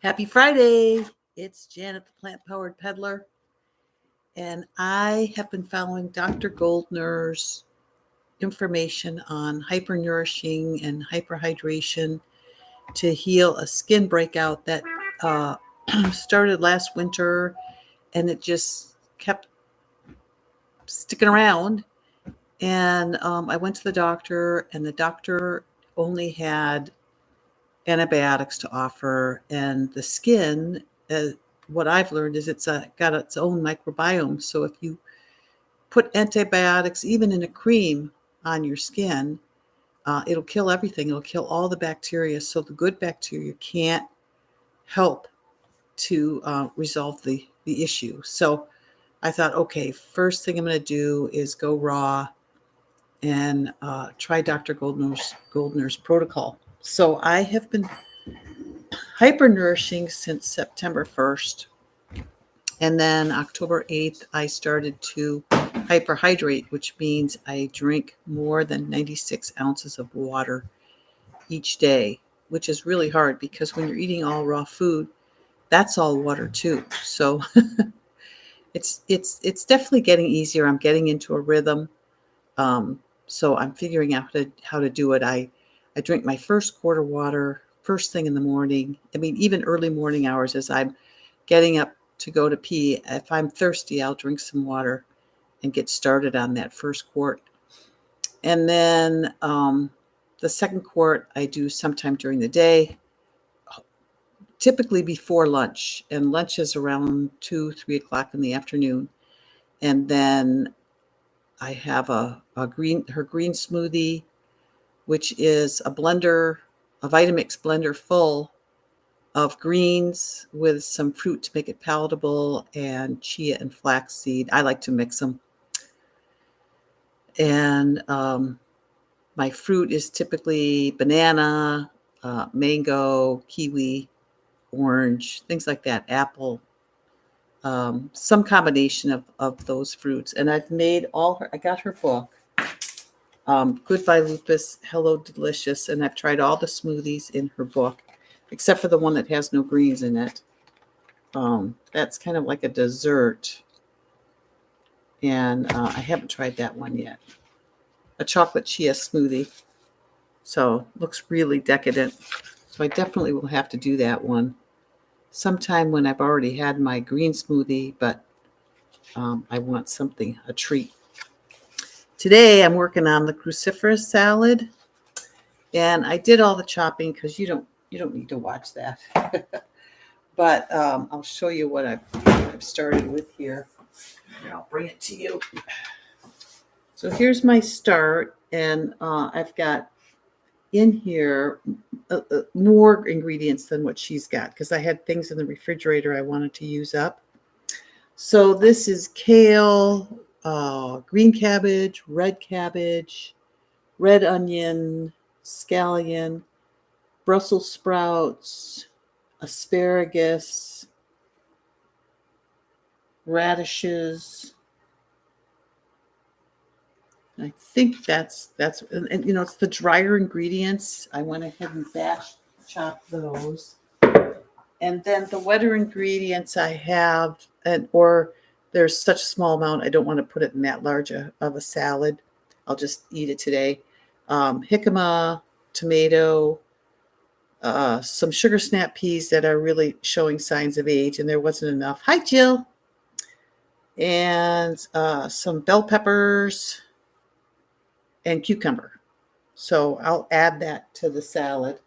Happy Friday. It's Janet, the plant powered peddler, and I have been following Dr. Goldner's information on hypernourishing and hyperhydration to heal a skin breakout that uh, started last winter, and it just kept sticking around. And I went to the doctor, and the doctor only had antibiotics to offer, and the skin, what I've learned is it's got its own microbiome. So if you put antibiotics, even in a cream, on your skin, it'll kill everything. It'll kill all the bacteria. So the good bacteria can't help to resolve the issue. So I thought, okay, first thing I'm going to do is go raw and try Dr. Goldner's protocol. So I have been hypernourishing since September 1st. And then October 8th, I started to hyperhydrate, which means I drink more than 96 ounces of water each day, which is really hard because when you're eating all raw food, that's all water too. So it's definitely getting easier. I'm getting into a rhythm. So I'm figuring out how to do it. I drink my first quart of water first thing in the morning. I mean, even early morning hours as I'm getting up to go to pee. If I'm thirsty, I'll drink some water and get started on that first quart. And then the second quart I do sometime during the day, typically before lunch. And lunch is around 2, 3 o'clock in the afternoon. And then I have her green smoothie, which is a blender, a Vitamix blender full of greens with some fruit to make it palatable, and chia and flaxseed. I like to mix them. And my fruit is typically banana, mango, kiwi, orange, things like that, apple, some combination of those fruits. And I've made I got her book, Goodbye Lupus, Hello Delicious, and I've tried all the smoothies in her book, except for the one that has no greens in it. That's kind of like a dessert, and I haven't tried that one yet. A chocolate chia smoothie. So looks really decadent. So I definitely will have to do that one sometime when I've already had my green smoothie, but I want something, a treat. Today I'm working on the cruciferous salad, and I did all the chopping because you don't need to watch that. But I'll show you what I've started with here. Here, I'll bring it to you. So here's my start, and I've got in here more ingredients than what she's got because I had things in the refrigerator I wanted to use up. So this is kale, green cabbage, red onion, scallion, Brussels sprouts, asparagus, radishes. I think that's and it's the drier ingredients. I went ahead and batch chopped those. And then the wetter ingredients I have, or there's such a small amount, I don't want to put it in that large of a salad. I'll just eat it today. Jicama, tomato, some sugar snap peas that are really showing signs of age, and there wasn't enough. Hi, Jill. And some bell peppers and cucumber. So I'll add that to the salad.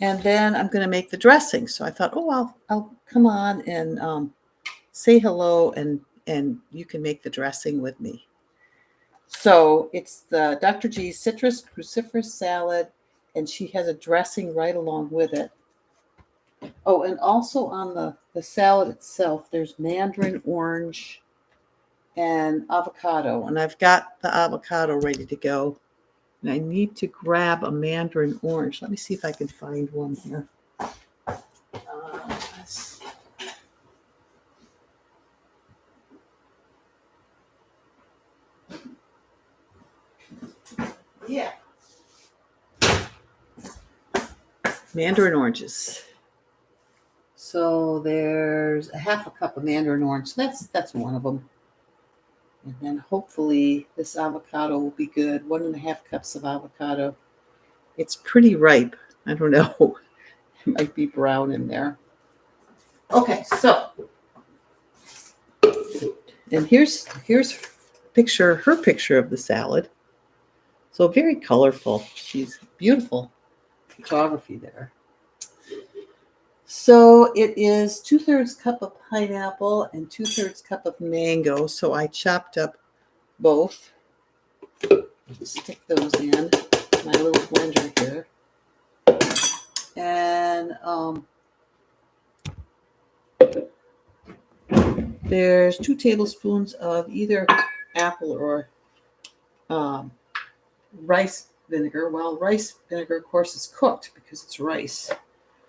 And then I'm going to make the dressing. So I thought, oh, I'll come on and say hello, and you can make the dressing with me. So it's the Dr. G's Citrus Cruciferous Salad, and she has a dressing right along with it. Oh, and also on the salad itself, there's mandarin orange and avocado. And I've got the avocado ready to go. And I need to grab a mandarin orange. Let me see if I can find one here. Yeah. mandarin oranges. So there's a half a cup of mandarin orange. That's one of them. And then hopefully this avocado will be good. 1.5 cups of avocado. It's pretty ripe. I don't know. It might be brown in there. Okay, so and here's her picture of the salad. So very colorful. She's beautiful photography there. So it is 2/3 cup of pineapple and 2/3 cup of mango. So I chopped up both. Stick those in my little blender here. And there's 2 tablespoons of either apple or rice vinegar. Well, rice vinegar, of course, is cooked because it's rice.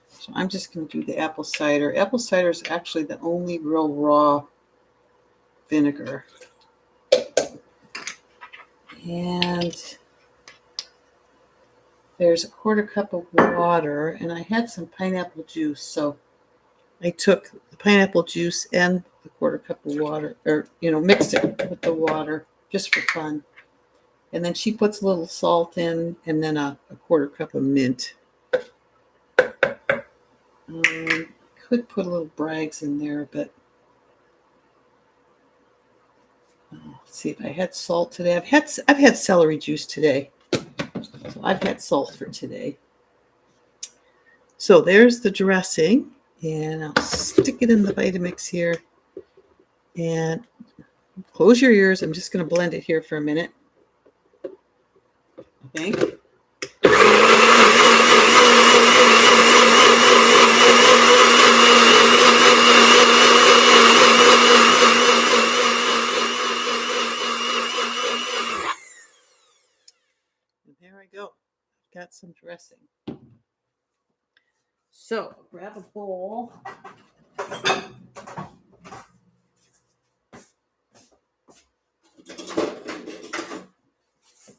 So I'm just going to do the apple cider. Apple cider is actually the only real raw vinegar. And there's 1/4 cup of water, and I had some pineapple juice, so I took the pineapple juice and the 1/4 cup of water, or mixed it with the water just for fun. And then she puts a little salt in, and then a 1/4 cup of mint. Could put a little Bragg's in there, but let's see if I had salt today. I've had celery juice today, so I've had salt for today. So there's the dressing, and I'll stick it in the Vitamix here. And close your ears. I'm just going to blend it here for a minute. Okay. And there I go. Got some dressing. So grab a bowl.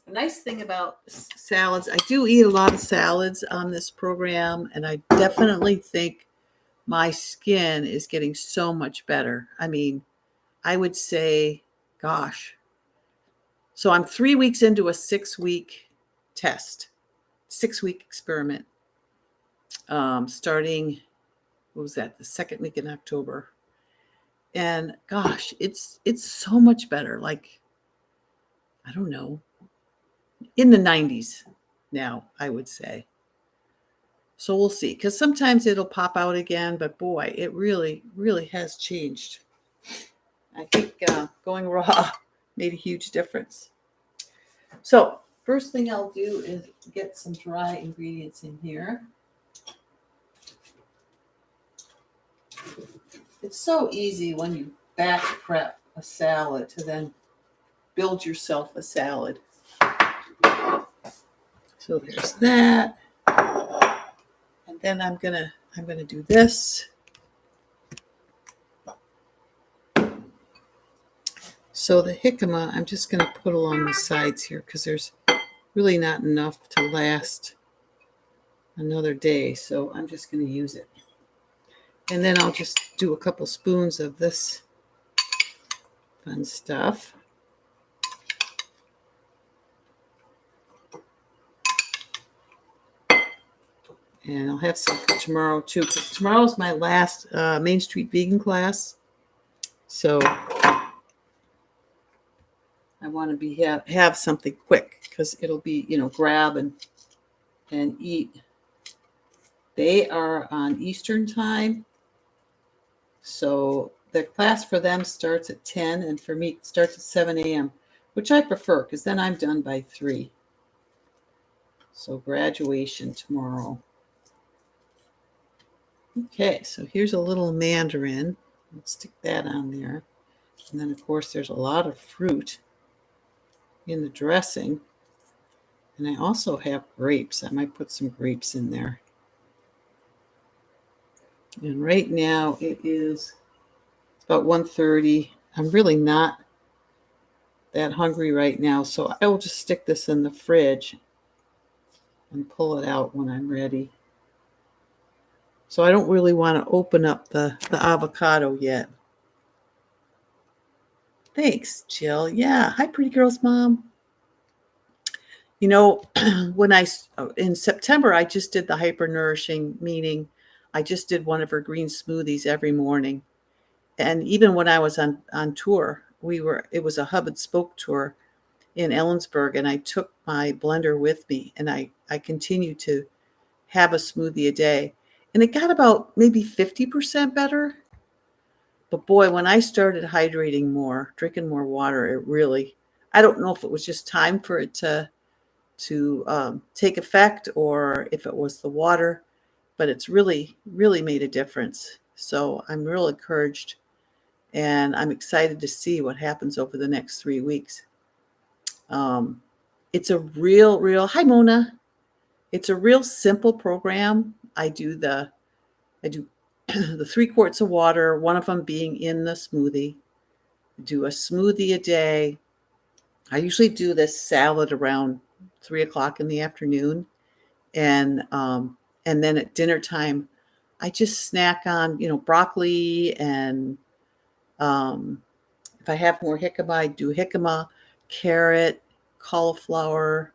The nice thing about salads, I do eat a lot of salads on this program, and I definitely think my skin is getting so much better. I mean, I would say, gosh. So I'm 3 weeks into a 6-week test, 6-week experiment, starting, what was that, the 2nd week in October. And gosh, it's so much better. Like, I don't know, in the 90s now, I would say. So we'll see, because sometimes it'll pop out again, but boy, it really, really has changed. I think going raw made a huge difference. So first thing I'll do is get some dry ingredients in here. It's so easy when you batch prep a salad to then build yourself a salad. So there's that. And then I'm gonna do this. So the jicama, I'm just gonna put along the sides here because there's really not enough to last another day. So I'm just gonna use it. And then I'll just do a couple spoons of this fun stuff. And I'll have some for tomorrow too, because tomorrow's my last Main Street Vegan class. So I want to have something quick because it'll be, grab and eat. They are on Eastern time. So the class for them starts at 10, and for me it starts at 7 a.m., which I prefer because then I'm done by 3. So graduation tomorrow. Okay, so here's a little mandarin. Let's stick that on there. And then, of course, there's a lot of fruit in the dressing. And I also have grapes. I might put some grapes in there. And right now it's about 1:30. I'm really not that hungry right now, so I will just stick this in the fridge and pull it out when I'm ready. So I don't really want to open up the avocado yet. Thanks, Jill. Yeah. Hi, Pretty Girl's mom. You know, in September, I just did the hyper nourishing meeting. I just did one of her green smoothies every morning. And even when I was on tour, it was a hub and spoke tour in Ellensburg, and I took my blender with me, and I continued to have a smoothie a day. And it got about maybe 50% better. But boy, when I started hydrating more, drinking more water, I don't know if it was just time for it to take effect or if it was the water, but it's really, really made a difference. So I'm real encouraged and I'm excited to see what happens over the next 3 weeks. It's a hi Mona. It's a real simple program. I do the 3 quarts of water, one of them being in the smoothie. Do a smoothie a day. I usually do this salad around 3 o'clock in the afternoon, and then at dinner time, I just snack on broccoli and if I have more jicama, I do jicama, carrot, cauliflower.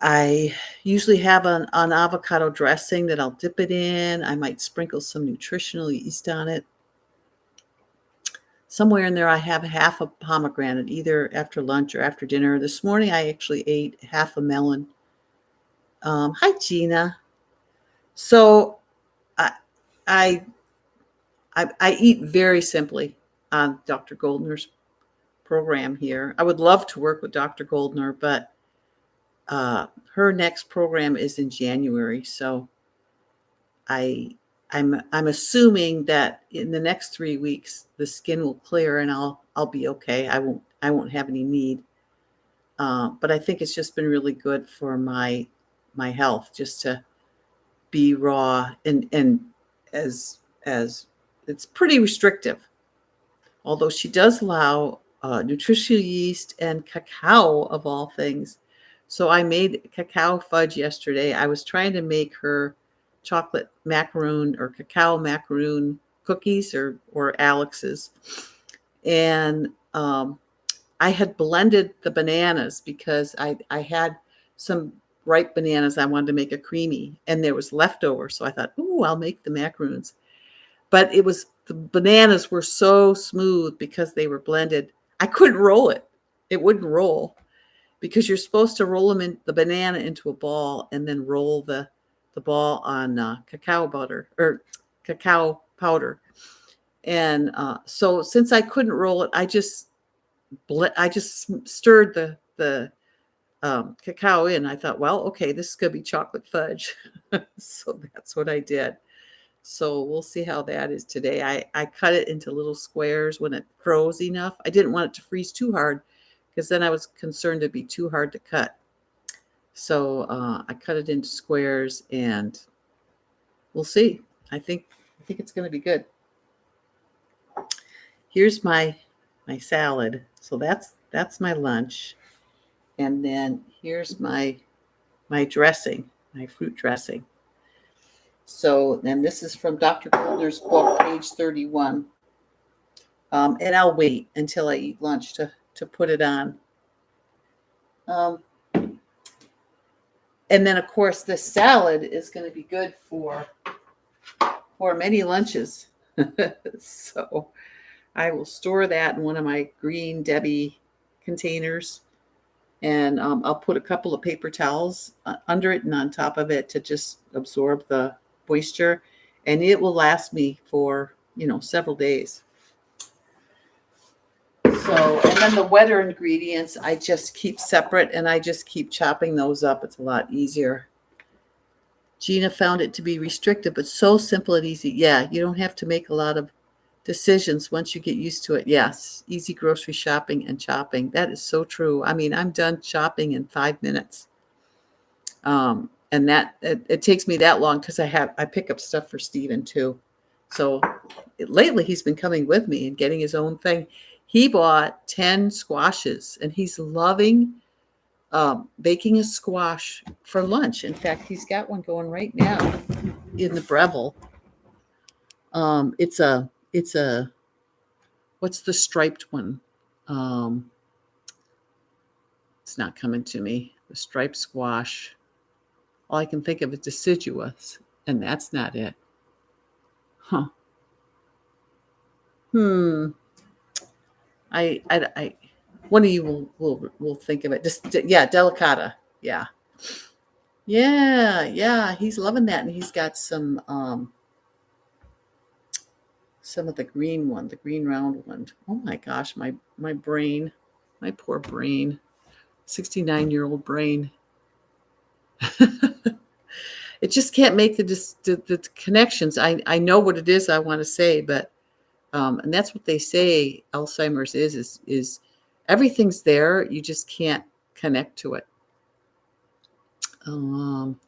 I usually have an avocado dressing that I'll dip it in. I might sprinkle some nutritional yeast on it. Somewhere in there, I have half a pomegranate, either after lunch or after dinner. This morning, I actually ate half a melon. Hi, Gina. So I, I I eat very simply on Dr. Goldner's program here. I would love to work with Dr. Goldner, but her next program is in January, so I I'm assuming that in the next 3 weeks the skin will clear and I'll be okay. I won't have any need. But I think it's just been really good for my health just to be raw and as it's pretty restrictive. Although she does allow nutritional yeast and cacao of all things. So I made cacao fudge yesterday. I was trying to make her chocolate macaroon or cacao macaroon cookies or Alex's. And I had blended the bananas because I had some ripe bananas. I wanted to make a creamy and there was leftover. So I thought, oh, I'll make the macaroons. But the bananas were so smooth because they were blended. I couldn't roll it. It wouldn't roll because you're supposed to roll the banana into a ball and then roll the ball on cacao butter or cacao powder. And so since I couldn't roll it, I just stirred the cacao in. I thought, well, okay, this is going to be chocolate fudge. So that's what I did. So we'll see how that is today. I cut it into little squares when it froze enough. I didn't want it to freeze too hard because then I was concerned it'd be too hard to cut. So I cut it into squares and we'll see. I think it's going to be good. Here's my salad. So that's my lunch. And then here's my dressing, my fruit dressing. So, and this is from Dr. Goldner's book, page 31. And I'll wait until I eat lunch to put it on. And then, of course, this salad is going to be good for many lunches. So I will store that in one of my green Debbie containers. And I'll put a couple of paper towels under it and on top of it to just absorb the moisture. And it will last me for, several days. So, and then the wetter ingredients, I just keep separate and I just keep chopping those up. It's a lot easier. Gina found it to be restrictive, but so simple and easy. Yeah, you don't have to make a lot of decisions once you get used to it. Yes, easy grocery shopping and chopping. That is so true. I mean, I'm done shopping in 5 minutes. And that it takes me that long because I pick up stuff for Steven too. So lately he's been coming with me and getting his own thing. He bought 10 squashes and he's loving baking a squash for lunch. In fact, he's got one going right now in the Breville. It's a what's the striped one? Um, it's not coming to me. The striped squash. All I can think of is deciduous, and that's not it. Huh. Hmm. I one of you will think of it. Just yeah, delicata. Yeah. Yeah. He's loving that, and he's got some of the green one, the green round one. Oh my gosh, my brain, my poor brain, 69-year-old brain. It just can't make the connections. I know what it is I want to say, but and that's what they say Alzheimer's is everything's there. You just can't connect to it. Um,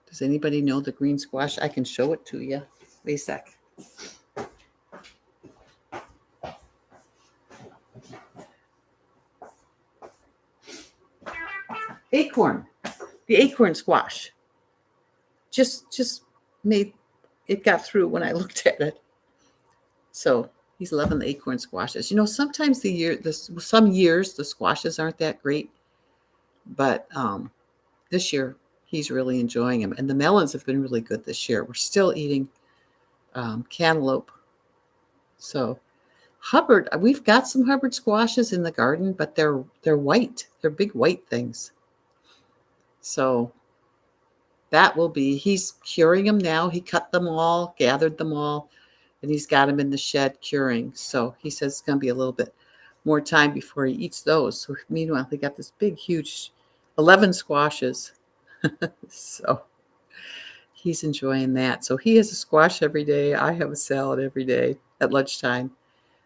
does anybody know the green squash? I can show it to you. Wait a sec. Acorn, the acorn squash. Just made it got through when I looked at it. So he's loving the acorn squashes. Sometimes some years the squashes aren't that great, but this year he's really enjoying them. And the melons have been really good this year. We're still eating cantaloupe. So Hubbard, we've got some Hubbard squashes in the garden, but they're white. They're big white things. So he's curing them now. He cut them all, gathered them all, and he's got them in the shed curing. So he says it's going to be a little bit more time before he eats those. So meanwhile, he got this big, huge 11 squashes. So he's enjoying that. So he has a squash every day. I have a salad every day at lunchtime.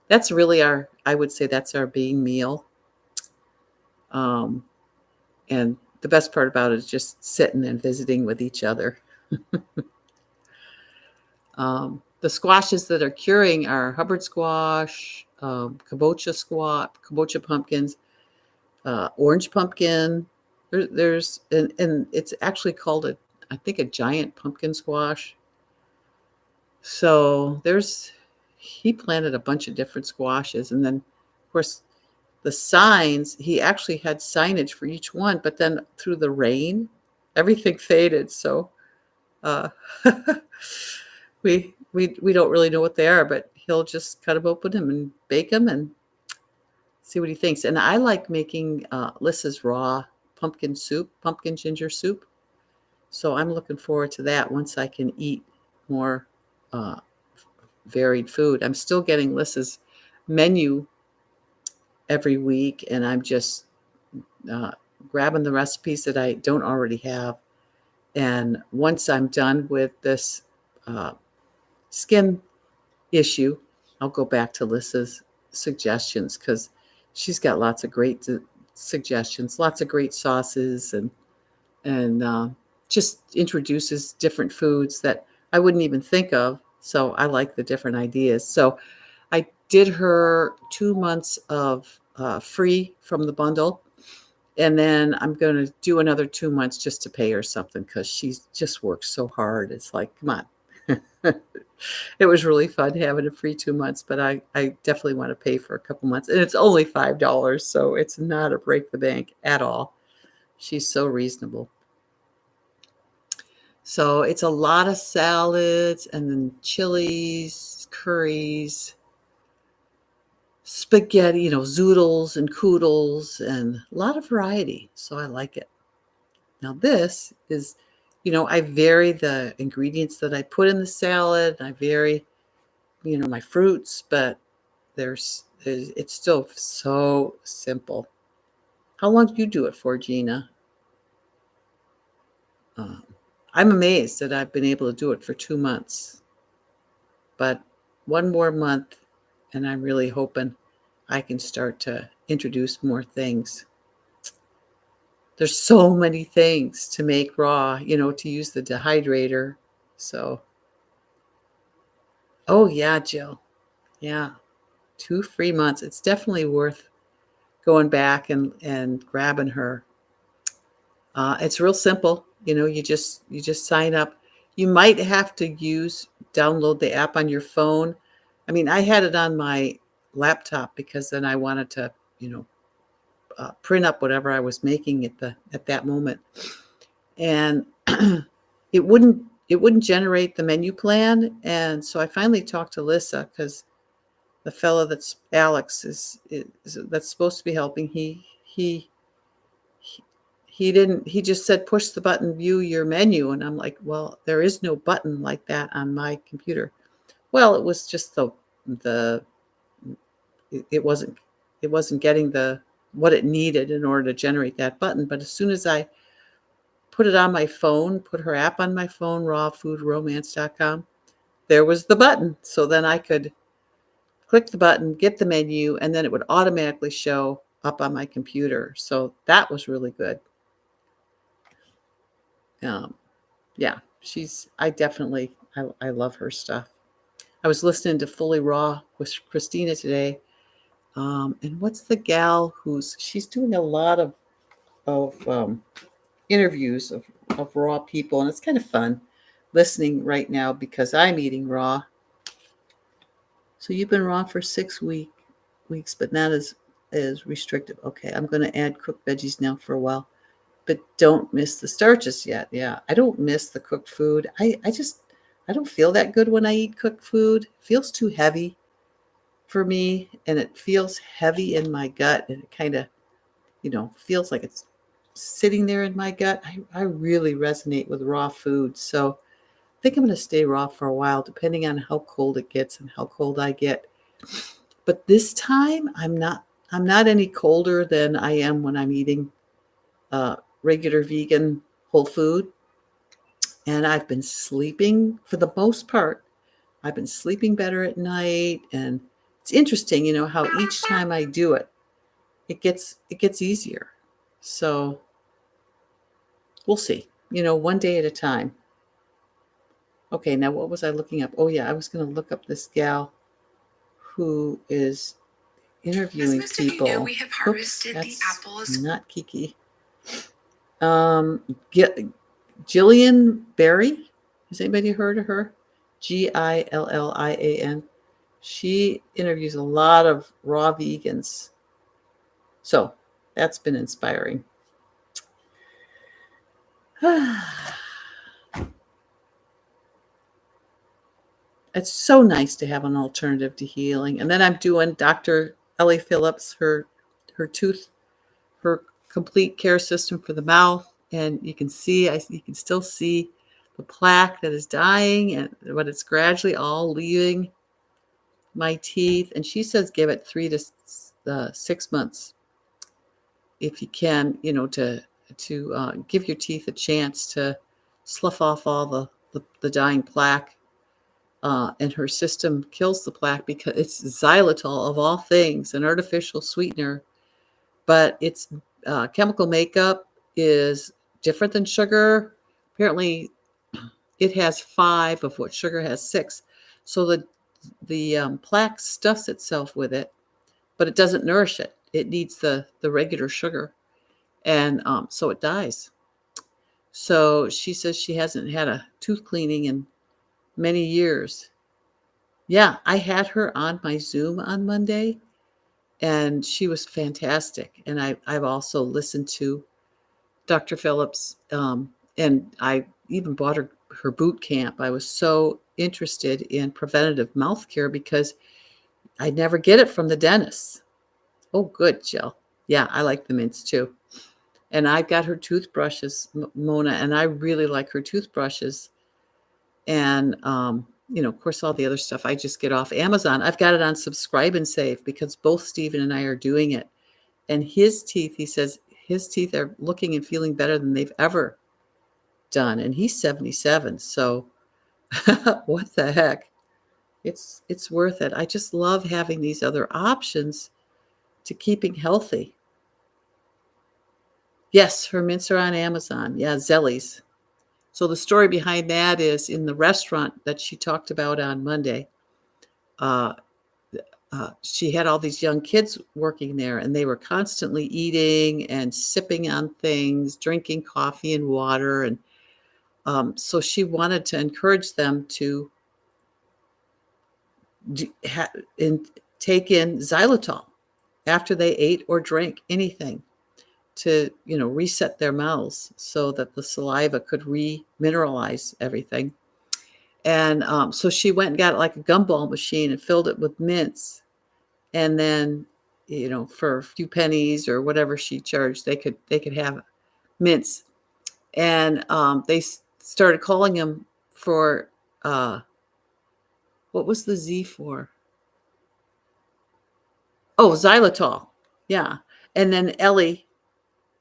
That's really I would say that's our being meal. And the best part about it is just sitting and visiting with each other. The squashes that are curing are Hubbard squash, kabocha pumpkins, orange pumpkin. There's and it's actually called I think a giant pumpkin squash. So he planted a bunch of different squashes, and then of course the signs, he actually had signage for each one, but then through the rain, everything faded. So uh, we don't really know what they are, but he'll just cut them open and bake them and see what he thinks. And I like making Lissa's raw pumpkin ginger soup. So I'm looking forward to that once I can eat more uh, varied food. I'm still getting Lissa's menu every week, and I'm just uh, grabbing the recipes that I don't already have. And once I'm done with this uh, skin issue, I'll go back to Lissa's suggestions because she's got lots of great suggestions, lots of great sauces, and just introduces different foods that I wouldn't even think of. So I like the different ideas. So I did her 2 months of free from the bundle. And then I'm going to do another 2 months just to pay her something because she just works so hard. It's like, come on. It was really fun having a free 2 months, but I definitely want to pay for a couple months. And it's only $5, so it's not a break the bank at all. She's so reasonable. So it's a lot of salads and then chilies, curries, spaghetti, zoodles and koodles, and a lot of variety. So I like it. Now this is, I vary the ingredients that I put in the salad. I vary, my fruits, but it's still so simple. How long do you do it for, Gina? Um, I'm amazed that I've been able to do it for 2 months, but one more month, and I'm really hoping I can start to introduce more things. There's so many things to make raw, to use the dehydrator. So, oh yeah, Jill. Yeah. 2 free months. It's definitely worth going back and grabbing her. It's real simple. You just sign up. You might have to download the app on your phone. I mean, I had it on my laptop because then I wanted to, print up whatever I was making at that moment, and it wouldn't generate the menu plan. And so I finally talked to Lissa, because the fellow that's Alex is that's supposed to be helping. He didn't. He just said, push the button, view your menu, and I'm like, well, there is no button like that on my computer. Well, it was just the it wasn't getting the what it needed in order to generate that button. But as soon as I put it on my phone, put her app on my phone, rawfoodromance.com, there was the button. So then I could click the button, get the menu, and then it would automatically show up on my computer. So that was really good. Yeah, I love her stuff. I was listening to Fully Raw with Christina today. And what's the gal she's doing a lot of interviews of raw people, and it's kind of fun listening right now because I'm eating raw. So you've been raw for 6 weeks, but not as restrictive. Okay, I'm going to add cooked veggies now for a while, but don't miss the starches yet. Yeah, I don't miss the cooked food. I don't feel that good when I eat cooked food. It feels too heavy for me, and it feels heavy in my gut, and it kind of, feels like it's sitting there in my gut. I really resonate with raw food. So I think I'm going to stay raw for a while, depending on how cold it gets and how cold I get. But this time I'm not any colder than I am when I'm eating regular vegan whole food. And I've been sleeping, for the most part, I've been sleeping better at night. And it's interesting, how each time I do it, it gets easier. So we'll see, one day at a time. Okay, now what was I looking up? Oh yeah, I was going to look up this gal who is interviewing people. You know, we have harvested the apples. Not Kiki. Jillian Berry. Has anybody heard of her? Gillian. She interviews a lot of raw vegans. So that's been inspiring. It's so nice to have an alternative to healing. And then I'm doing Dr. Ellie Phillips, her complete care system for the mouth. And you can still see the plaque that is dying, but it's gradually all leaving my teeth. And she says give it 3 to 6 months if you can, to give your teeth a chance to slough off all the dying plaque. And her system kills the plaque because it's xylitol, of all things, an artificial sweetener. But its chemical makeup is different than sugar. Apparently, it has 5 of what sugar has 6. So the plaque stuffs itself with it, but it doesn't nourish it. It needs the regular sugar, and so it dies. So she says she hasn't had a tooth cleaning in many years. Yeah, I had her on my Zoom on Monday, and she was fantastic. And I've also listened to Dr. Phillips, and I even bought her boot camp. I was so interested in preventative mouth care because I never get it from the dentist. Oh, good, Jill. Yeah, I like the mints too. And I've got her toothbrushes, Mona, and I really like her toothbrushes. And, of course, all the other stuff I just get off Amazon. I've got it on Subscribe and Save because both Stephen and I are doing it. And his teeth, he says, his teeth are looking and feeling better than they've ever done. And he's 77. So what the heck? It's worth it. I just love having these other options to keeping healthy. Yes, her mints are on Amazon. Yeah, Zellies. So the story behind that is in the restaurant that she talked about on Monday. she had all these young kids working there, and they were constantly eating and sipping on things, drinking coffee and water. And so she wanted to encourage them to do, take in xylitol after they ate or drank anything to, reset their mouths so that the saliva could remineralize everything. And so she went and got like a gumball machine and filled it with mints. And then, for a few pennies or whatever she charged, they could have mints. And they started calling him for what was the Z for? Oh, xylitol. Yeah. And then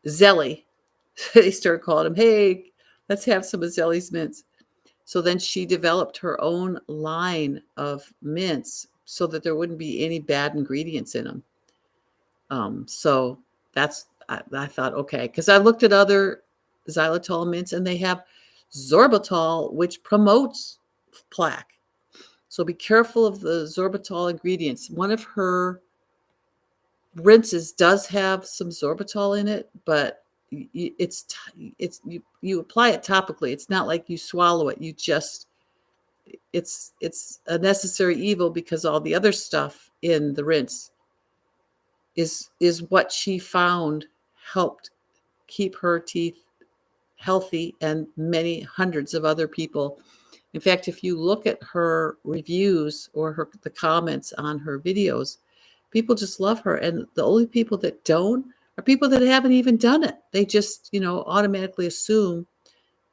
Zelly. They started calling him, hey, let's have some of Zelly's mints. So then she developed her own line of mints so that there wouldn't be any bad ingredients in them. So I thought, okay, because I looked at other xylitol mints and they have sorbitol, which promotes plaque. So be careful of the sorbitol ingredients. One of her rinses does have some sorbitol in it, but you apply it topically. It's not like you swallow it. You just it's a necessary evil because all the other stuff in the rinse is what she found helped keep her teeth healthy and many hundreds of other people. In fact, if you look at her reviews or the comments on her videos, people just love her. And the only people that don't are people that haven't even done it. They just, automatically assume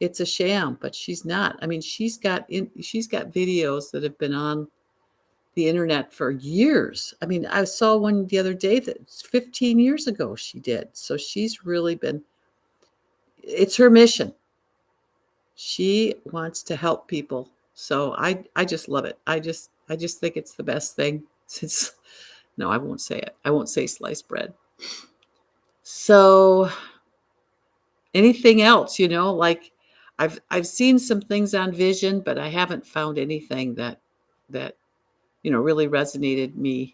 it's a sham, but she's not. I mean, she's got videos that have been on the internet for years. I mean, I saw one the other day that's 15 years ago she did. So she's really it's her mission. She wants to help people. So I just love it. I just think it's the best thing since no, I won't say it. I won't say sliced bread. So anything else, like I've seen some things on Vision, but I haven't found anything that really resonated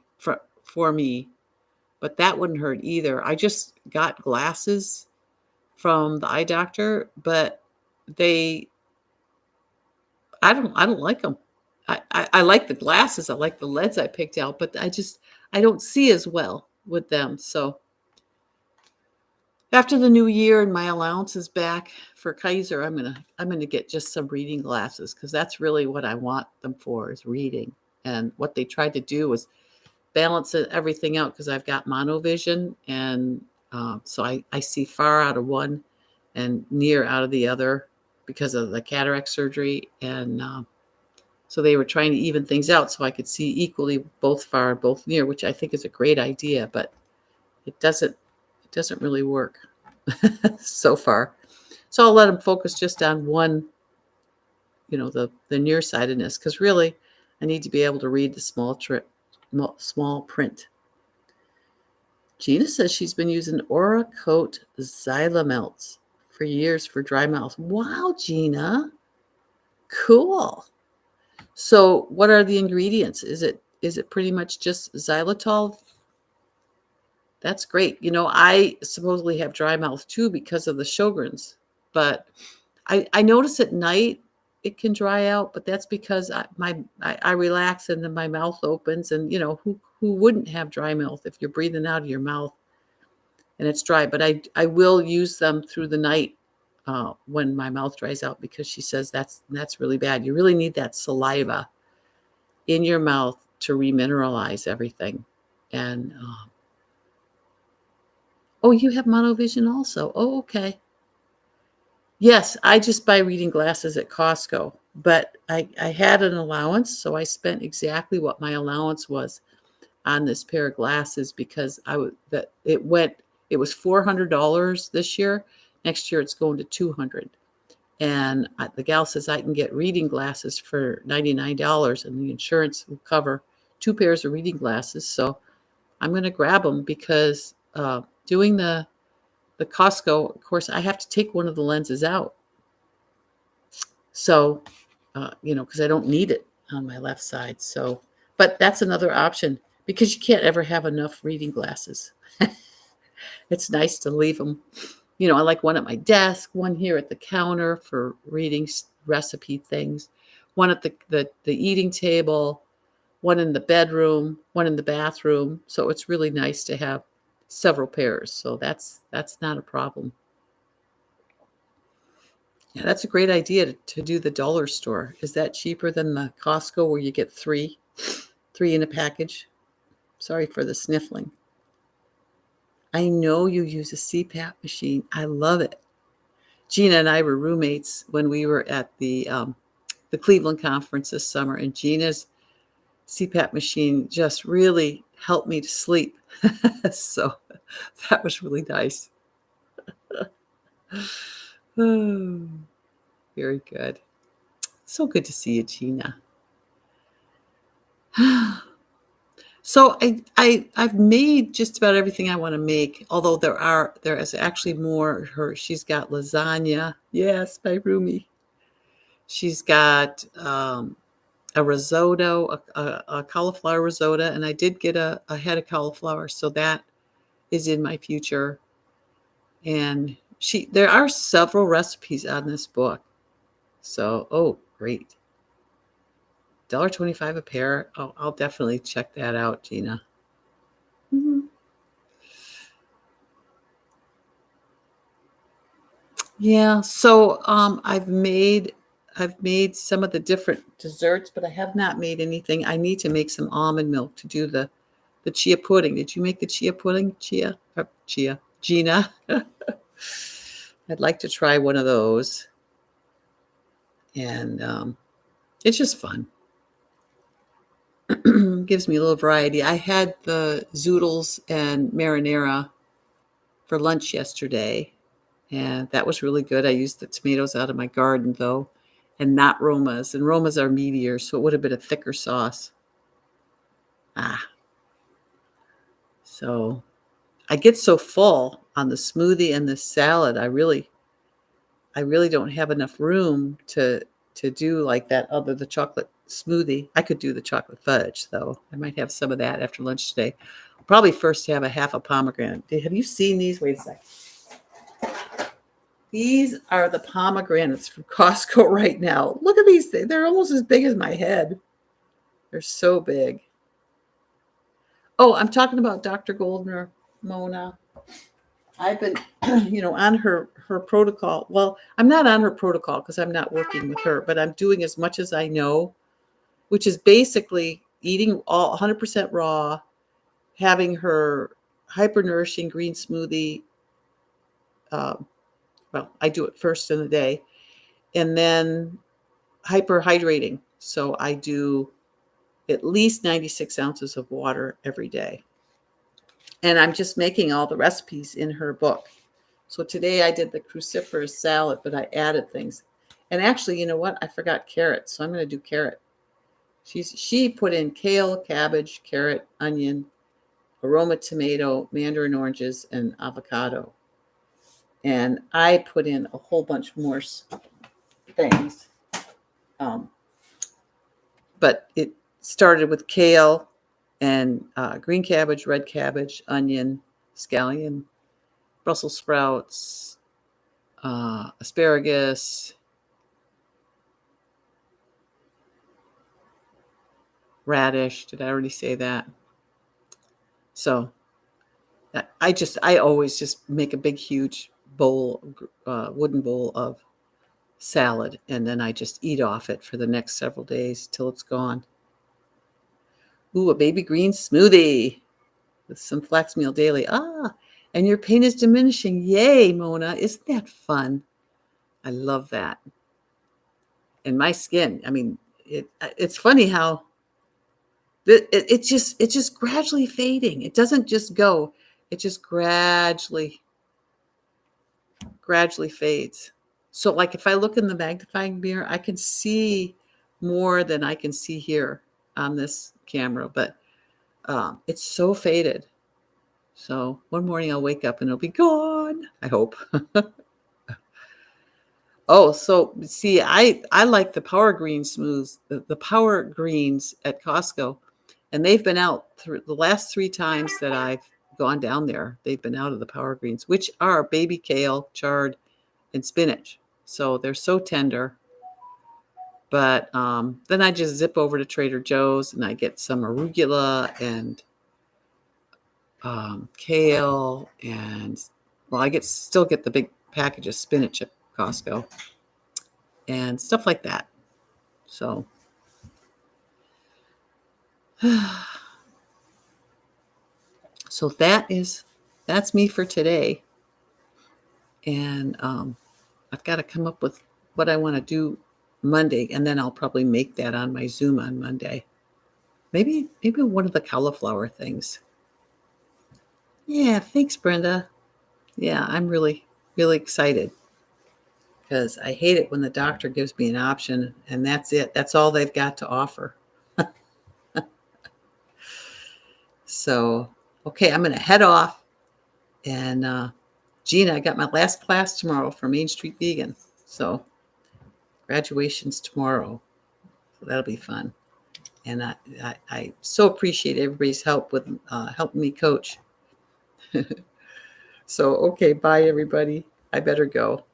for me. But that wouldn't hurt either. I just got glasses from the eye doctor, but they I don't like them. I like the glasses. I like the lens I picked out, but I don't see as well with them. So after the new year and my allowance is back for Kaiser, I'm gonna get just some reading glasses because that's really what I want them for is reading. And what they tried to do was balance everything out because I've got monovision, and so I see far out of one and near out of the other because of the cataract surgery. And so they were trying to even things out so I could see equally both far and both near, which I think is a great idea, but it doesn't really work so far. So I'll let them focus just on one, the nearsightedness, because really I need to be able to read the small print. Gina says she's been using Aura Coat Xylamelts for years for dry mouth. Wow, Gina. Cool. So what are the ingredients? Is it pretty much just xylitol? That's great. I supposedly have dry mouth too because of the Sjogren's, but I notice at night it can dry out, but that's because I relax and then my mouth opens, and who wouldn't have dry mouth if you're breathing out of your mouth and it's dry? But I will use them through the night when my mouth dries out because she says that's really bad. You really need that saliva in your mouth to remineralize everything. And oh, you have monovision also. Oh, okay. Yes, I just buy reading glasses at Costco, but I had an allowance, so I spent exactly what my allowance was on this pair of glasses because it was $400 this year. Next year it's going to $200. And the gal says I can get reading glasses for $99, and the insurance will cover 2 pairs of reading glasses. So I'm going to grab them because doing the Costco, of course, I have to take one of the lenses out. So, because I don't need it on my left side. So, but that's another option because you can't ever have enough reading glasses. It's nice to leave them. I like one at my desk, one here at the counter for reading recipe things, one at the eating table, one in the bedroom, one in the bathroom. So it's really nice to have several pairs. So that's not a problem. Yeah, that's a great idea to do the dollar store. Is that cheaper than the Costco where you get three in a package? Sorry for the sniffling. I know you use a CPAP machine. I love it. Gina and I were roommates when we were at the Cleveland conference this summer, and Gina's CPAP machine just really helped me to sleep. So that was really nice. Oh, very good. So good to see you, Gina. So I've made just about everything I want to make, although there is actually more. She's got lasagna. Yes, my roomie. She's got a risotto, a cauliflower risotto, and I did get a head of cauliflower, so that is in my future. And there are several recipes on this book. So, oh, great. $1.25 a pair. Oh, I'll definitely check that out, Gina. Mm-hmm. Yeah, so I've made some of the different desserts, but I have not made anything. I need to make some almond milk to do the chia pudding. Did you make the chia pudding? Gina. I'd like to try one of those, and it's just fun. Gives me a little variety. I had the zoodles and marinara for lunch yesterday, and that was really good. I used the tomatoes out of my garden, though, and not Roma's. And Roma's are meatier, so it would have been a thicker sauce. Ah, so I get so full on the smoothie and the salad. I really don't have enough room to do like that other the chocolate smoothie. I could do the chocolate fudge, though. I might have some of that after lunch today. I'll probably first have a half a pomegranate. Have you seen these? Wait a second. These are the pomegranates from Costco right now. Look at these things. They're almost as big as my head. They're so big. Oh, I'm talking about Dr. Goldner, Mona. I've been, on her protocol. Well, I'm not on her protocol because I'm not working with her, but I'm doing as much as I know, which is basically eating all 100% raw, having her hyper-nourishing green smoothie. Well, I do it first in the day, and then hyper-hydrating. So I do at least 96 ounces of water every day. And I'm just making all the recipes in her book. So today I did the cruciferous salad, but I added things. And actually, you know what? I forgot carrots, so I'm going to do carrot. She put in kale, cabbage, carrot, onion, aroma tomato, mandarin oranges, and avocado. And I put in a whole bunch more things. But it started with kale and green cabbage, red cabbage, onion, scallion, Brussels sprouts, asparagus, radish. Did I already say that? So I always just make a big, huge bowl, wooden bowl of salad, and then I just eat off it for the next several days till it's gone. Ooh, a baby green smoothie with some flax meal daily. Ah, and your pain is diminishing. Yay, Mona. Isn't that fun? I love that. And my skin, I mean, it's funny how it's just gradually fading. It doesn't just go. It just gradually fades. So like if I look in the magnifying mirror, I can see more than I can see here on this camera, but it's so faded. So one morning I'll wake up and it'll be gone, I hope. Oh, so see, I like the Power Green Smooths, the Power Greens at Costco. And they've been out through the last 3 times that I've gone down there. They've been out of the power greens, which are baby kale, chard, and spinach. So they're so tender. But then I just zip over to Trader Joe's and I get some arugula and kale, and well, I still get the big package of spinach at Costco and stuff like that. So so that's me for today. And I've got to come up with what I want to do Monday, and then I'll probably make that on my Zoom on Monday. Maybe one of the cauliflower things. Yeah, thanks, Brenda. Yeah, I'm really, really excited because I hate it when the doctor gives me an option and that's it. That's all they've got to offer. So, okay, I'm going to head off. And Gina, I got my last class tomorrow for Main Street Vegan. So, graduation's tomorrow. So that'll be fun. And I so appreciate everybody's help with helping me coach. So, okay, bye, everybody. I better go.